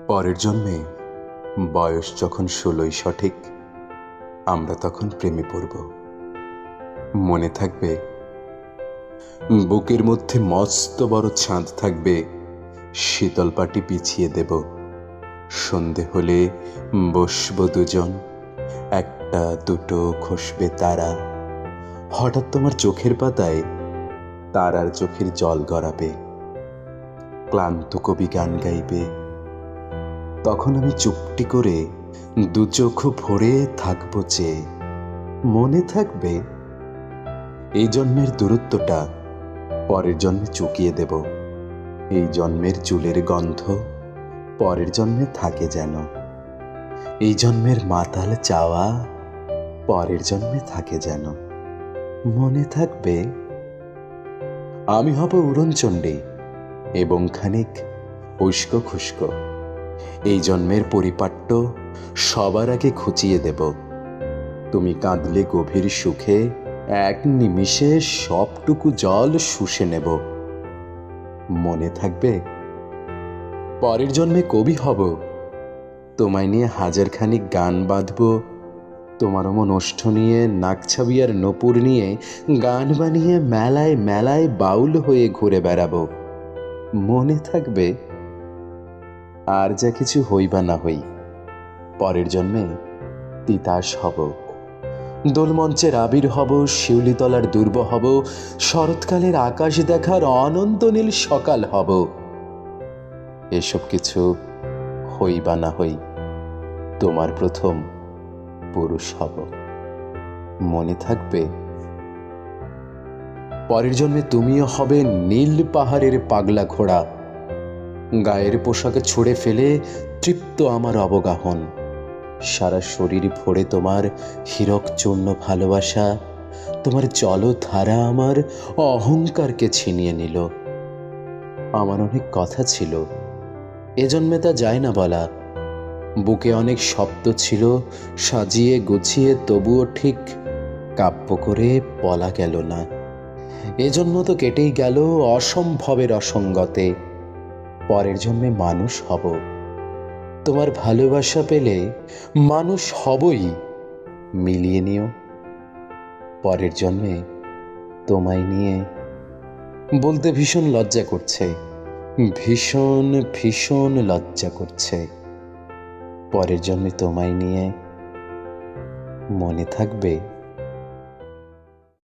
পরের জন্মে বয়স যখন 16 সঠিক, আমরা তখন প্রেমে পড়ব। মনে থাকবে, বুকের মধ্যে মস্ত বড় চাঁদ থাকবে, শীতল পাটি বিছিয়ে দেব। সন্ধে হলে বসবো দুজন, একটা দুটো খসবে তারা। হঠাৎ তোমার চোখের পাতায় তারার চোখের জল গড়াবে, ক্লান্ত কবি গান গাইবে। তখন আমি চুপটি করে দু চোখ ভরে থাকবো চেয়ে। মনে থাকবে, এই জন্মের দূরত্বটা পরের জন্মে চুকিয়ে দেব। এই জন্মের চুলের গন্ধ পরের জন্মে থাকে যেন। এই জন্মের মাতাল চাওয়া পরের জন্মে থাকে যেন। মনে থাকবে, আমি হব উড়নচণ্ডী এবং খানিক উস্কো খুস্কো। এই জন্মের পরিপাট্য সবার আগে খুঁচিয়ে দেব। তুমি কাঁদলে গভীর সুখে এক নিমিষে সবটুকু জল শুষে নেব। মনে থাকবে, পরের জন্মে কবি হব, তোমায় নিয়ে হাজারখানিক গান বাঁধব। তোমার অমন ওষ্ঠ নিয়ে নাকছাবি আর নূপুর নিয়ে গান বানিয়ে মেলায় মেলায় বাউল হয়ে ঘুরে বেড়াবো। মনে থাকবে, আর যা কিছু হই বা না হই, পরের জন্মে তিতাস হব। দোলমঞ্চের আবির হব, শিউলিতলার দুর্ব হব, শরৎকালের আকাশ দেখার অনন্ত নীল সকাল হব। এসব কিছু হই বা না হই, তোমার প্রথম পুরুষ হব। মনে থাকবে, পরের জন্মে তুমিও হবে নীল পাহাড়ের পাগলা ঘোড়া। গায়ের পোশাকে ছুঁড়ে ফেলে তৃপ্ত আমার অবগাহন। সারা শরীর ভরে তোমার হীরক চূর্ণ ভালোবাসা। তোমার জলধারা আমার অহংকারকে ছিনিয়ে নিল। আমার অনেক কথা ছিল, এ জন্মে তা যায় না বলা। বুকে অনেক শব্দ ছিল, সাজিয়ে গুছিয়ে তবুও ঠিক কাব্য করে বলা গেল না। এ জন্ম তো কেটেই গেল অসম্ভবের অসঙ্গতে। পরের জন্মে মানুষ হব, তোমার ভালোবাসা পেলে মানুষ হবই। মিলিয়ে নিও, পরের জন্মে তোমায় নিয়ে বলতে ভীষণ লজ্জা করছে, ভীষণ ভীষণ লজ্জা করছে। পরের জন্মে তোমায় নিয়ে। মনে থাকবে।